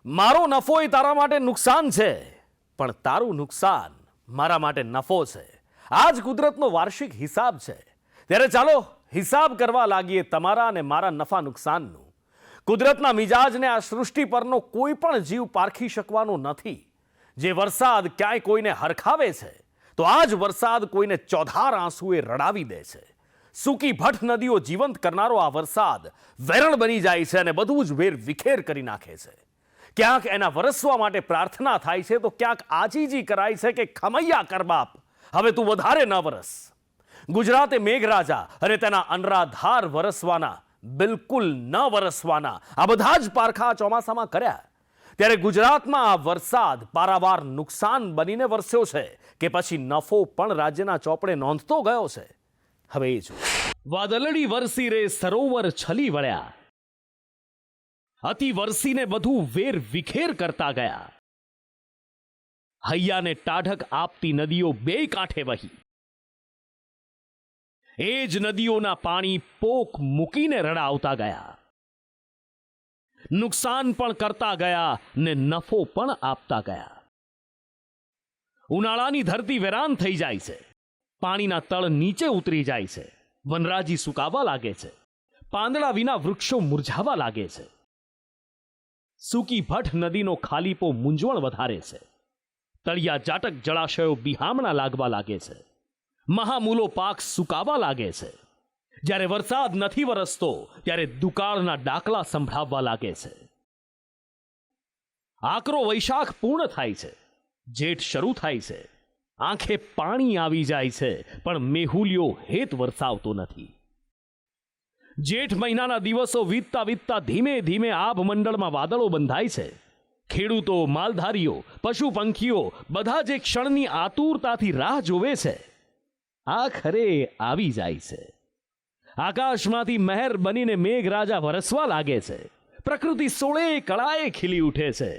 મારો નફો એ તારા માટે નુકસાન છે, પણ તારું નુકસાન મારા માટે નફો છે. આ જ કુદરતનો વાર્ષિક હિસાબ છે. ત્યારે ચાલો હિસાબ કરવા લાગીએ તમારા અને મારા નફા નુકસાનનું. કુદરતના મિજાજને આ સૃષ્ટિ પરનો કોઈ પણ જીવ પારખી શકવાનો નથી. જે વરસાદ ક્યાંય કોઈને હરખાવે છે, તો આ જ વરસાદ કોઈને ચોધાર આંસુએ રડાવી દે છે. સૂકી ભઠ્ઠ નદીઓ જીવંત કરનારો આ વરસાદ વેરણ બની જાય છે અને બધું જ વેર વિખેર કરી નાખે છે. ક્યાંક એના વરસવા માટે પ્રાર્થના થાય છે, તો ક્યાંક આજીજી કરાય છે કે ખમૈયા કર બાપ, હવે તું વધારે ન વરસ. ગુજરાતે મેઘરાજા અને તેના અનરાધાર વરસવાના, બિલકુલ ન વરસવાના આ બધા જ પારખા ચોમાસામાં કર્યા. ત્યારે ગુજરાતમાં આ વરસાદ પારાવાર નુકસાન બનીને વરસ્યો છે કે પછી નફો પણ રાજ્યના ચોપડે નોંધતો ગયો છે. હવે એ જો વાદળડી વરસી રે સરોવર છલી વળ્યા, અતિ વરસીને બધું વેર વિખેર કરતા ગયા. હૈયાને ટાઢક આપતી નદીઓ બે કાંઠે વહી, એ જ નદીઓના પાણી પોક મૂકીને રડાવતા ગયા. નુકસાન પણ કરતા ગયા ને નફો પણ આપતા ગયા. ઉનાળાની ધરતી વેરાન થઈ જાય છે, પાણીના તળ નીચે ઉતરી જાય છે, વનરાજી સુકાવા લાગે છે, પાંદડા વિના વૃક્ષો મુરઝાવા લાગે છે. સૂકી ભઠ્ઠ નદીનો ખાલીપો મૂંઝવણ વધારે છે. તળિયા જાટક જળાશયો બિહામણા લાગવા લાગે છે. મહામૂલો પાક સુકાવા લાગે છે. જ્યારે વરસાદ નથી વરસતો ત્યારે દુકાળના ડાકલા સંભળાવવા લાગે છે. આકરો વૈશાખ પૂર્ણ થાય છે, જેઠ શરૂ થાય છે. આંખે પાણી આવી જાય છે, પણ મેહુલિયો હેત વરસાવતો નથી. જેઠ મહિનાના દિવસો વીતતા વીતતા ધીમે ધીમે આભ મંડળમાં વાદળો બંધાય છે. ખેડૂતો, માલધારીઓ, પશુ પંખીઓ બધા જે ક્ષણની આતુરતાથી રાહ જોવે છે, આખરે આવી જાય છે. આકાશમાંથી મહેર બનીને મેઘરાજા વરસવા લાગે છે. પ્રકૃતિ સોળે કળાએ ખીલી ઉઠે છે.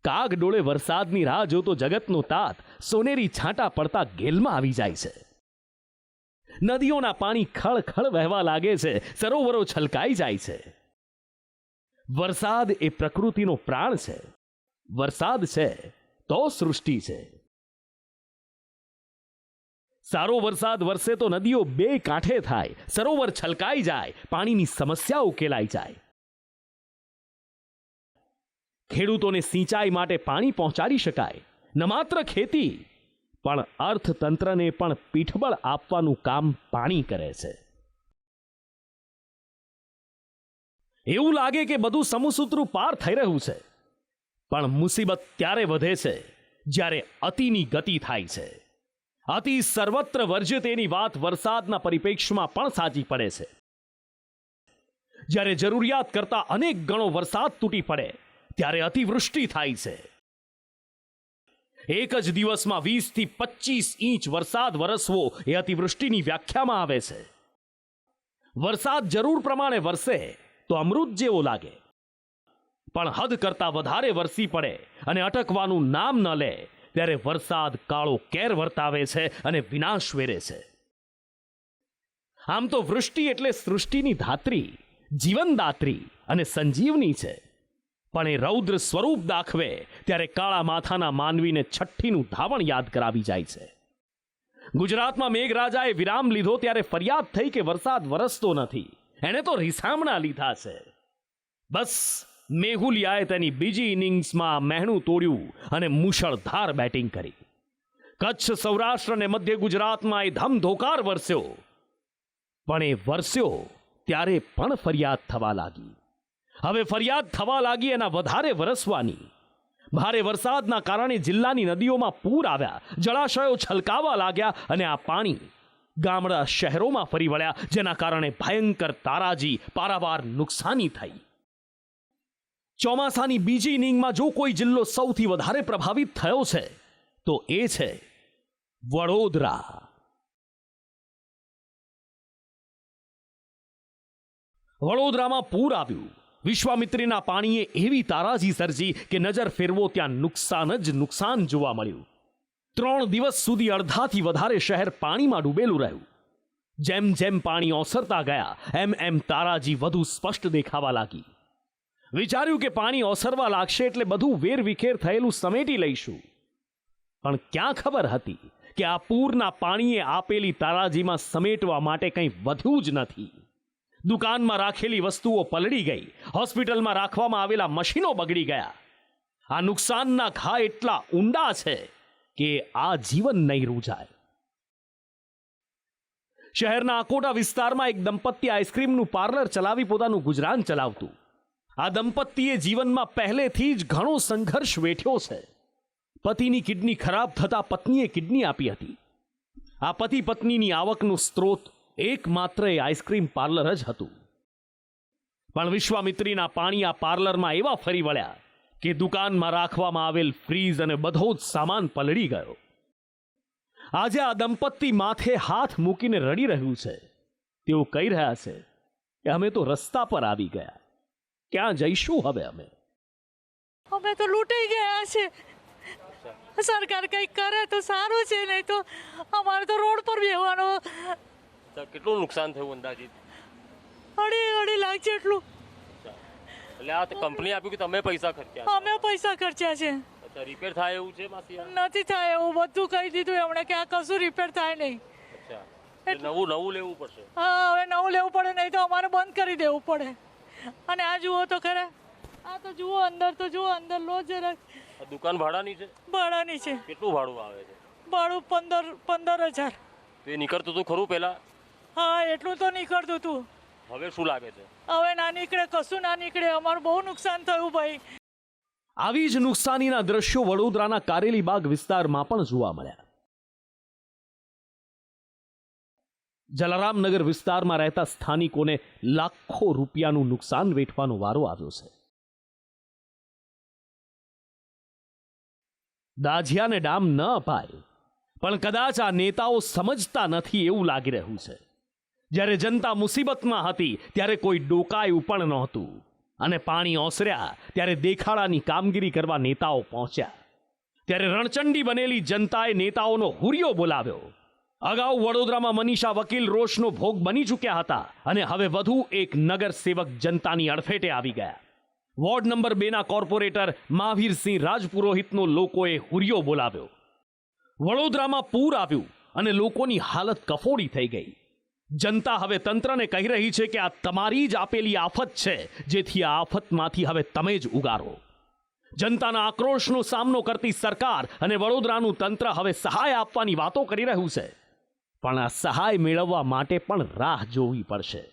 કાગ ડોળે વરસાદની રાહ જોતો જગતનો તાત સોનેરી છાંટા પડતા ગેલમાં આવી જાય છે. નદીઓના પાણી ખળખળ વહેવા લાગે છે, સરોવરો છલકાઈ જાય છે. વરસાદ એ પ્રકૃતિનો પ્રાણ છે. વરસાદ છે તો સૃષ્ટિ છે. સારો વરસાદ વરસે તો નદીઓ બે કાંઠે થાય, સરોવર છલકાઈ જાય, પાણીની સમસ્યા ઉકેલાઈ જાય. ખેડૂતોને સિંચાઈ માટે પાણી પહોંચાડી શકાય. ન માત્ર ખેતી પણ અર્થતંત્રને પણ પીઠબળ આપવાનું કામ પાણી કરે છે. એવું લાગે કે બધું સમુસૂત્રું પાર થઈ રહ્યું છે, પણ મુસીબત ત્યારે વધે છે જ્યારે અતિની ગતિ થાય છે. અતિ સર્વત્ર વર્જ્ય તેની વાત વરસાદના પરિપ્રેક્ષ્યમાં પણ સાચી પડે છે. જ્યારે જરૂરિયાત કરતા અનેક ગણો વરસાદ તૂટી પડે ત્યારે અતિવૃષ્ટિ થાય છે. એક જ દિવસમાં 20 થી 25 ઇંચ વરસાદ વરસવો એ અતિવૃષ્ટિની વ્યાખ્યામાં આવે છે. વરસાદ જરૂર પ્રમાણે વરસે તો અમૃત જેવો લાગે, પણ હદ કરતા વધારે વરસી પડે અને અટકવાનું નામ ન લે ત્યારે વરસાદ કાળો કેર વર્તાવે છે અને વિનાશ વેરે છે. આમ તો વૃષ્ટિ એટલે સૃષ્ટિની ધાત્રી, જીવનદાત્રી અને સંજીવની છે. પણ એ રૌદ્ર સ્વરૂપ દાખવે ત્યારે કાળા માથાના માનવીને છઠ્ઠીનું ધાવણ યાદ કરાવી જાય છે. ગુજરાતમાં મેઘરાજાએ વિરામ લીધો ત્યારે ફરિયાદ થઈ કે વરસાદ વરસતો નથી. એણે તો રીસામણા લીધા છે. બસ મેહુલિયાએ તેની બીજી ઇનિંગ્સમાં મહેણું તોડ્યું અને મુશળધાર બેટિંગ કરી. કચ્છ, સૌરાષ્ટ્ર અને મધ્ય ગુજરાતમાં એ ધમધોકાર વરસ્યો. પણ એ વરસ્યો ત્યારે પણ ફરિયાદ થવા લાગી. હવે ફરિયાદ થવા લાગી એના વધારે વરસવાની. ભારે વરસાદના કારણે જિલ્લાની નદીઓમાં પૂર આવ્યા, જળાશયો છલકાવા લાગ્યા અને આ પાણી ગામડા શહેરોમાં ફરી વળ્યા, જેના કારણે ભયંકર તારાજી, પારાવાર નુકસાની થઈ. ચોમાસાની બીજી ઇનિંગમાં જો કોઈ જિલ્લો સૌથી વધારે પ્રભાવિત થયો છે તો એ છે વડોદરા. વડોદરામાં પૂર આવ્યું. વિશ્વામિત્રીના પાણીએ એવી તારાજી સર્જી કે નજર ફેરવો ત્યાં નુકસાન જ નુકસાન જોવા મળ્યું. 3 દિવસ સુધી અડધાથી વધારે શહેર પાણીમાં ડૂબેલું રહ્યું. જેમ જેમ પાણી ઓસરતા ગયા એમ એમ તારાજી વધુ સ્પષ્ટ દેખાવા લાગી. વિચાર્યું કે પાણી ઓસરવા લાગશે એટલે બધું વેરવિખેર થયેલું સમેટી લઈશું, પણ ક્યાં ખબર હતી કે આ પૂરના પાણીએ આપેલી તારાજીમાં સમેટવા માટે કંઈ વધ્યું જ નથી. દુકાનમાં રાખેલી વસ્તુઓ પલળી ગઈ, હોસ્પિટલમાં રાખવામાં આવેલા મશીનો બગડી ગયા. આ નુકસાનના ઘા એટલા ઊંડા છે કે આ જીવન નહીં રૂજાય. શહેરના અકોટા વિસ્તારમાં એક દંપતી આઈસ્ક્રીમનું પાર્લર ચલાવી પોતાનું ગુજરાન ચલાવતું. આ દંપતીએ જીવનમાં પહેલેથી જ ઘણો સંઘર્ષ વેઠ્યો છે. પતિની કિડની ખરાબ થતા પત્નીએ કિડની આપી હતી. આ પતિ પત્નીની આવકનું સ્ત્રોત એકમાત્ર એ આઈસ્ક્રીમ પાર્લર જ હતું. પણ વિશ્વામિત્રીના પાણી આ પાર્લરમાં એવા ફરી વળ્યા કે દુકાનમાં રાખવામાં આવેલ ફ્રીજ અને બધો જ સામાન પલળી ગયો. આજે આ દંપતી માથે હાથ મૂકીને રડી રહ્યું છે. તેઓ કહી રહ્યા છે કે અમે તો રસ્તા પર આવી ગયા, ક્યાં જઈશું હવે? અમે તો લૂંટાઈ ગયા છે. સરકાર કંઈક કરે તો સારું છે, નહીં તો અમારે તો રોડ પર બેહવાનો. કેટલું નુકસાન થયું અંદાજિત? 2.5 લાખ જેટલું. એટલે આ કંપની આપ્યું કે તમે પૈસા ખર્ચ્યા? અમે પૈસા ખર્ચ્યા છે. અચ્છા, રિપેર થાય એવું છે માસી? નથી થાય એવું, બધું કહી દીધું એમણે કે આ કશું રિપેર થાય નહીં. અચ્છા, એટલે નવું લેવું પડશે. હા, હવે નવું લેવું પડે, નહીં તો અમારે બંધ કરી દેવું પડે. અને આ જુઓ તો ખરા, આ તો જુઓ અંદર, તો જુઓ અંદર લો જરાક. આ દુકાન ભાડાની છે? ભાડાની છે. કેટલું ભાડું આવે છે? ભાડું 15,000. તો એ નીકળતું હતું ખરું પહેલા? હા, એટલું તો નીકળતું હતું. હવે શું લાગે છે? હવે ના નીકળે, કશું ના નીકળે. અમારું બહુ નુકસાન થયું ભાઈ. આવી જ નુકસાનીના દ્રશ્યો વડોદરાના કારેલીબાગ વિસ્તારમાં પણ જોવા મળ્યા. જલારામનગર વિસ્તારમાં રહેતા સ્થાનિકોને લાખો રૂપિયાનું નુકસાન વેઠવાનો વારો આવ્યો છે. દાઝિયાને ડામ ન અપાય, પણ કદાચ આ નેતાઓ સમજતા નથી એવું લાગી રહ્યું છે. જ્યારે જનતા મુસીબતમાં હતી ત્યારે કોઈ ડોકાયું પણ નહોતું, અને પાણી ઓસર્યા ત્યારે દેખાડાની કામગીરી કરવા નેતાઓ પહોંચ્યા. ત્યારે રણચંડી બનેલી જનતાએ નેતાઓનો હુરિયો બોલાવ્યો. અગાઉ વડોદરામાં મનીષા વકીલ રોષનો ભોગ બની ચૂક્યા હતા, અને હવે વધુ એક નગર સેવક જનતાની અડફેટે આવી ગયા. વોર્ડ નંબર 2ના કોર્પોરેટર મહાવીરસિંહ રાજપુરોહિતનો લોકોએ હુરિયો બોલાવ્યો. વડોદરામાં પૂર આવ્યું અને લોકોની હાલત કફોડી થઈ ગઈ. જનતા હવે તંત્રને કહી રહી છે કે આ તમારી જ આપેલી આફત છે, જેથી આ આફતમાંથી હવે તમે જ ઉગારો. જનતાના આક્રોશનો સામનો કરતી સરકાર અને વડોદરાનું તંત્ર હવે સહાય આપવાની વાતો કરી રહ્યું છે, પણ આ સહાય મેળવવા માટે પણ રાહ જોવી પડશે.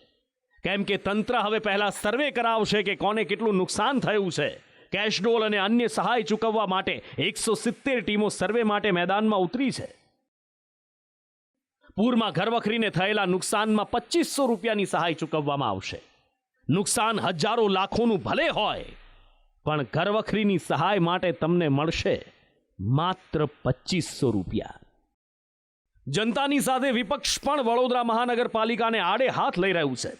કેમ કે તંત્ર હવે પહેલા સર્વે કરાવશે કે કોને કેટલું નુકસાન થયું છે. કેશડોલ અને અન્ય સહાય ચૂકવવા માટે 170 ટીમો સર્વે માટે મેદાનમાં ઉતરી છે. પૂરમાં ઘરવખરીને થયેલા નુકસાનમાં 2500 રૂપિયાની સહાય ચૂકવવામાં આવશે. નુકસાન હજારો લાખોનું ભલે હોય, પણ ઘરવખરીની સહાય માટે તમને મળશે માત્ર 2500 રૂપિયા. જનતાની સાથે વિપક્ષ પણ વડોદરા મહાનગરપાલિકાને આડે હાથ લઈ રહ્યું છે.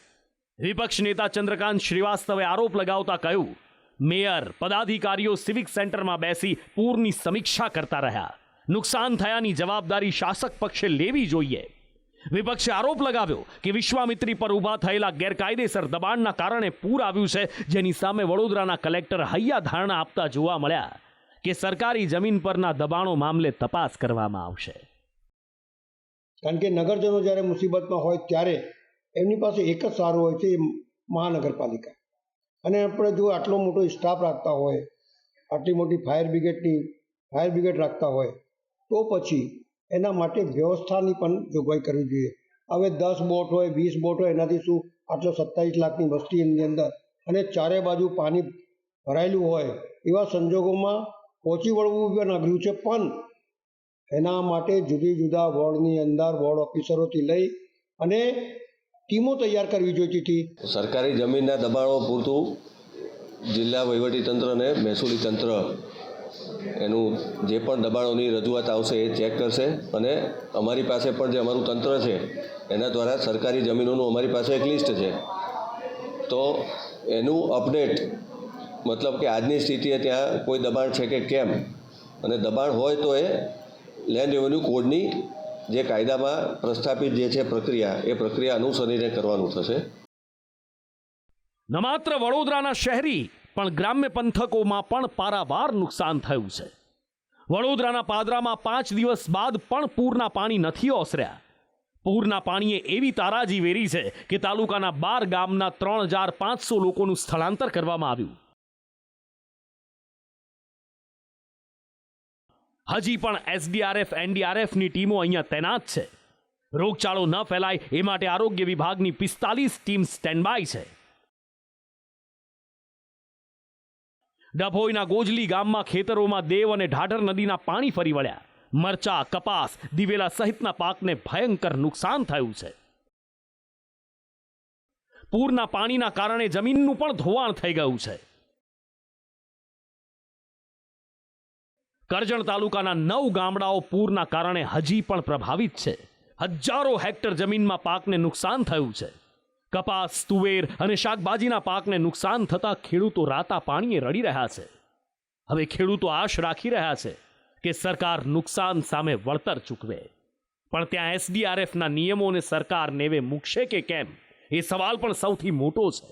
વિપક્ષ નેતા ચંદ્રકાંત શ્રીવાસ્તવે આરોપ લગાવતા કહ્યું, મેયર પદાધિકારીઓ સિવિક સેન્ટરમાં બેસી પૂરની સમીક્ષા કરતા રહ્યા. નુકસાન થયાની જવાબદારી શાસક પક્ષે લેવી જોઈએ. વિપક્ષે આરોપ લગાવ્યો કે વિશ્વામિત્રી પર ઊભા થયેલા ગેરકાયદેસર દબાણના કારણે પૂર આવ્યું છે, જેની સામે વડોદરાના કલેક્ટર હૈયા ધારણા આપતા જોવા મળ્યા કે સરકારી જમીન પરના દબાણો મામલે તપાસ કરવામાં આવશે. કારણ કે નગરજનો જ્યારે મુસીબતમાં હોય ત્યારે એમની પાસે એક જ સારું હોય છે, મહાનગરપાલિકા. અને આપણે જો આટલો મોટો સ્ટાફ રાખતા હોય, આટલી મોટી ફાયર બ્રિગેડ રાખતા હોય, તો પછી એના માટે વ્યવસ્થાની પણ જોગવાઈ કરવી જોઈએ. હવે 10 બોટ હોય, 20 બોટ હોય, એનાથી શું આટલો 27 લાખની વસ્તીની અંદર અને ચારે બાજુ પાણી ભરાયેલું હોય, એવા સંજોગોમાં પહોંચી વળવું પણ અઘરું છે. પણ એના માટે જુદી જુદા વોર્ડની અંદર વોર્ડ ઓફિસરોથી લઈ અને ટીમો તૈયાર કરવી જોઈએ. સરકારી જમીનના દબાણો પૂરતું જિલ્લા વહીવટીતંત્ર અને મહેસૂલી તંત્ર એનું જે પણ દબાણોની રજૂઆત આવશે એ ચેક કરશે. અને અમારી પાસે પણ જે અમારું તંત્ર છે એના દ્વારા સરકારી જમીનોનું અમારી પાસે એક લિસ્ટ છે, તો એનું અપડેટ, મતલબ કે આજની સ્થિતિએ ત્યાં કોઈ દબાણ છે કે કેમ, અને દબાણ હોય તો એ લેન્ડ રેવન્યુ કોડની જે કાયદામાં પ્રસ્થાપિત જે છે પ્રક્રિયા, એ પ્રક્રિયા અનુસરીને કરવાનું થશે. ન માત્ર વડોદરાના શહેરી પણ ગ્રામ્ય પંથકોમાં પણ પારાવાર નુકસાન થયું છે. વડોદરાના પાદરામાં 5 દિવસ બાદ પણ પૂરના પાણી નથી ઓસર્યા. પૂરના પાણીએ એવી તારાજી વેરી છે કે તાલુકાના 12 ગામના 3500 લોકોનું સ્થળાંતર કરવામાં આવ્યું. હજી પણ એસડીઆરએફ એનડીઆરએફની ટીમો અહીંયા તૈનાત છે. રોગચાળો ન ફેલાય એ માટે આરોગ્ય વિભાગની 45 ટીમ સ્ટેન્ડબાય છે. ડભોઈના ગોજલી ગામમાં ખેતરોમાં દેવ અને ઢાઢર નદીના પાણી ફરી વળ્યા. મરચા, કપાસ, દિવેલા સહિતના પાકને ભયંકર નુકસાન થયું છે. પૂરના પાણીના કારણે જમીનનું પણ ધોવાણ થઈ ગયું છે. કરજણ તાલુકાના 9 ગામડાઓ પૂરના કારણે હજી પણ પ્રભાવિત છે. હજારો હેક્ટર જમીનમાં પાકને નુકસાન થયું છે. કપાસ, તુવેર અને શાકભાજીના પાકને નુકસાન થતા ખેડૂતો રાતા પાણીએ રડી રહ્યા છે. હવે ખેડૂતો આશ રાખી રહ્યા છે કે સરકાર નુકસાન સામે વળતર ચૂકવે. પણ ત્યાં એસડીઆરએફના નિયમોને સરકાર નેવે મૂકશે કે કેમ એ સવાલ પણ સૌથી મોટો છે.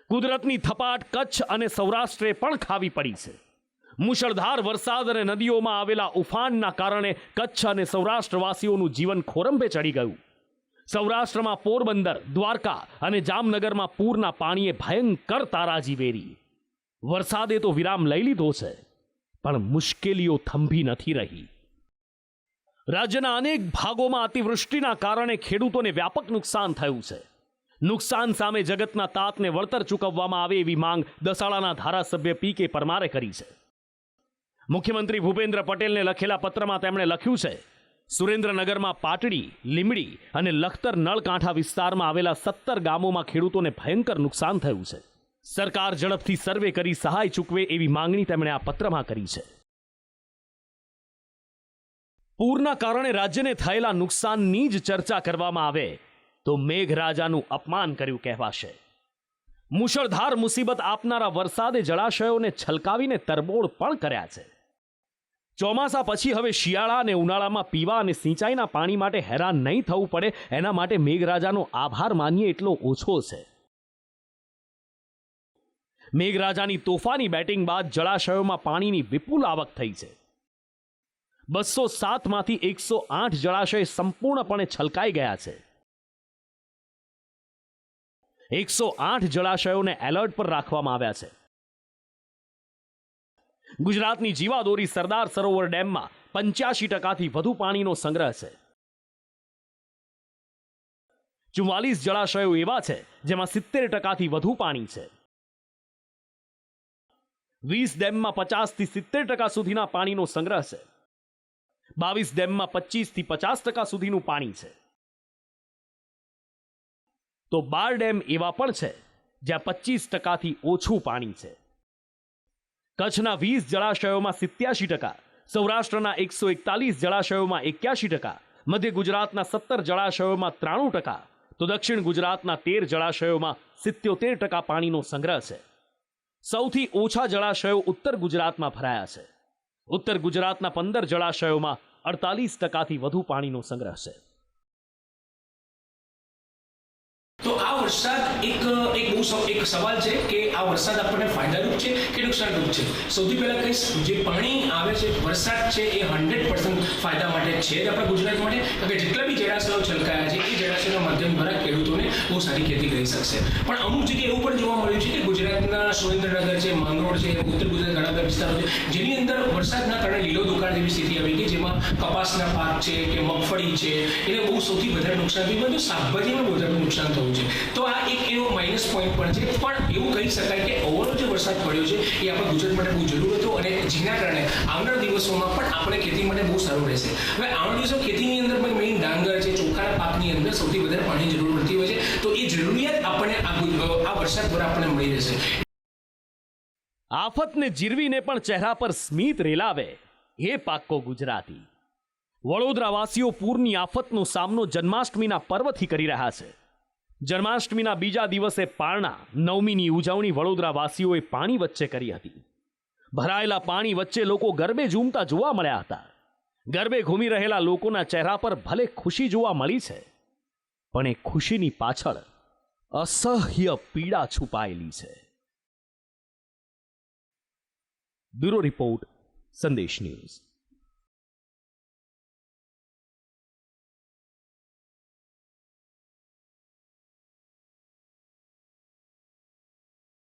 કુદરતની થપાટ કચ્છ અને સૌરાષ્ટ્રે પણ ખાવી પડી છે. મુશળધાર વરસાદ અને નદીઓમાં આવેલા ઉફાનના કારણે કચ્છ અને સૌરાષ્ટ્રવાસીઓનું જીવન ખોરંભે ચડી ગયું. સૌરાષ્ટ્રમાં પોરબંદર, દ્વારકા અને જામનગરમાં પૂરના પાણીએ ભયંકર તારાજી વેરી. વરસાદે તો વિરામ લઈ લીધો છે, પણ મુશ્કેલીઓ થંભી નથી રહી. રાજ્યના અનેક ભાગોમાં અતિવૃષ્ટિના કારણે ખેડૂતોને વ્યાપક નુકસાન થયું છે. નુકસાન સામે જગતના તાતને વળતર ચૂકવવામાં આવે એવી માંગ દસાડાના ધારાસભ્ય પી.કે. પરમારે કરી છે. મુખ્યમંત્રી ભૂપેન્દ્ર પટેલને લખેલા પત્રમાં તેમણે લખ્યું છે, સુરેન્દ્રનગરમાં પાટડી, લીમડી અને લખતર નળકાંઠા વિસ્તારમાં આવેલા 17 ગામોમાં ખેડૂતોને ભયંકર નુકસાન થયું છે. સરકાર ઝડપથી સર્વે કરી સહાય ચૂકવે એવી માંગણી તેમણે આ પત્રમાં કરી છે. પૂરના કારણે રાજ્યને થયેલા નુકસાનની જ ચર્ચા કરવામાં આવે તો મેઘરાજાનું અપમાન કર્યું કહેવાશે. મુશળધાર મુસીબત આપનારા વરસાદે જળાશયોને છલકાવીને તરબોળ પણ કર્યા છે. ચોમાસા પછી હવે શિયાળા અને ઉનાળામાં પીવા અને સિંચાઈના પાણી માટે હેરાન નહીં થવું પડે એના માટે મેઘરાજાનો આભાર માનીએ એટલો ઓછો છે. મેઘરાજાની તોફાની બેટિંગ બાદ જળાશયોમાં પાણીની વિપુલ આવક થઈ છે. 207 માંથી 108 જળાશય સંપૂર્ણપણે છલકાઈ ગયા છે. 108 જળાશયોને એલર્ટ પર રાખવામાં આવ્યા છે. ગુજરાતની જીવાદોરી સરદાર સરોવર ડેમમાં 85%થી વધુ પાણીનો સંગ્રહ છે. 44 જળાશયો એવા છે જેમાં 70%થી વધુ પાણી છે. 20 ડેમમાં 50થી 70% સુધીના પાણીનો સંગ્રહ છે. 22 ડેમમાં 25થી 50% સુધીનું પાણી છે. તો 12 ડેમ એવા પણ છે જ્યાં 25%થી ઓછું પાણી છે. કચ્છના 20 જળાશયોમાં 87%, સૌરાષ્ટ્રના 141 જળાશયોમાં 81%, મધ્ય ગુજરાતના 17 જળાશયોમાં 93%, તો દક્ષિણ ગુજરાતના 13 જળાશયોમાં 77% પાણીનો સંગ્રહ છે. સૌથી ઓછા જળાશયો ઉત્તર ગુજરાતમાં ભરાયા છે. ઉત્તર ગુજરાતના 15 જળાશયોમાં 48%થી વધુ પાણીનો સંગ્રહ છે. તો આ વરસાદ એક સવાલ છે કે આ વરસાદ આપણને ફાયદારૂપ છે કે નુકસાનરૂપ છે. સૌથી પહેલા કહીશ, જે પાણી આવે છે, વરસાદ છે, એ 100% ફાયદા માટે છે જ આપણા ગુજરાત માટે. કારણ કે જેટલા બી જળાશયો છલકાયા છે એ જળાશયના માધ્યમ દ્વારા ખેડૂતોને બહુ સારી ખેતી કરી શકશે. પણ અમુક જગ્યાએ એવું પણ જોવા મળ્યું છે કે ગુજરાતના સુરેન્દ્રનગર છે, માંગરોળ છે, ઉત્તર ગુજરાત ઘણા બધા વિસ્તારો છે જેની અંદર વરસાદના કારણે લીલો દુકાળ જેવી સ્થિતિ આવી ગઈ, જેમાં કપાસના પાક છે કે મગફળી છે એને બહુ સૌથી વધારે નુકસાન થયું, પરંતુ શાકભાજીમાં વધારે નુકસાન થયું છે. તો આ એક એવો માઇનસ પોઈન્ટ પણ છે. પણ એવું કહી શકાય કે ઓવરઓલ જે વરસાદ પડ્યો છે એ આપણા ગુજરાત માટે બહુ જરૂર હતો અને જેના કારણે આવનારા દિવસોમાં પણ આપણે ખેતી માટે બહુ સારું રહેશે. હવે આવનારા દિવસો ખેતીની અંદર પણ મેઇન ડાંગર છે, ચોખાના પાકની અંદર સૌથી વધારે પાણીની જરૂર પડતી હોય છે. તો એ જરૂરિયાત આપણને આ વરસાદ દ્વારા આપણને મળી રહેશે. આફતને જીરવીને પણ ચહેરા પર સ્મિત રેલાવે એ પાક્કો ગુજરાતી. વડોદરાવાસીઓ પૂરની આફતનો સામનો જન્માષ્ટમીના પર્વથી કરી રહ્યા છે. જન્માષ્ટમીના બીજા દિવસે પારણા નવમીની ઉજવણી વડોદરાવાસીઓએ પાણી વચ્ચે કરી હતી. ભરાયેલા પાણી વચ્ચે લોકો ગરબે ઝૂમતા જોવા મળ્યા હતા. ગરબે ઘૂમી રહેલા લોકોના ચહેરા પર ભલે ખુશી જોવા મળી છે, પણ એ ખુશીની પાછળ અસહ્ય પીડા છુપાયેલી છે. બ્યુરો રિપોર્ટ સંદેશ ન્યૂઝ.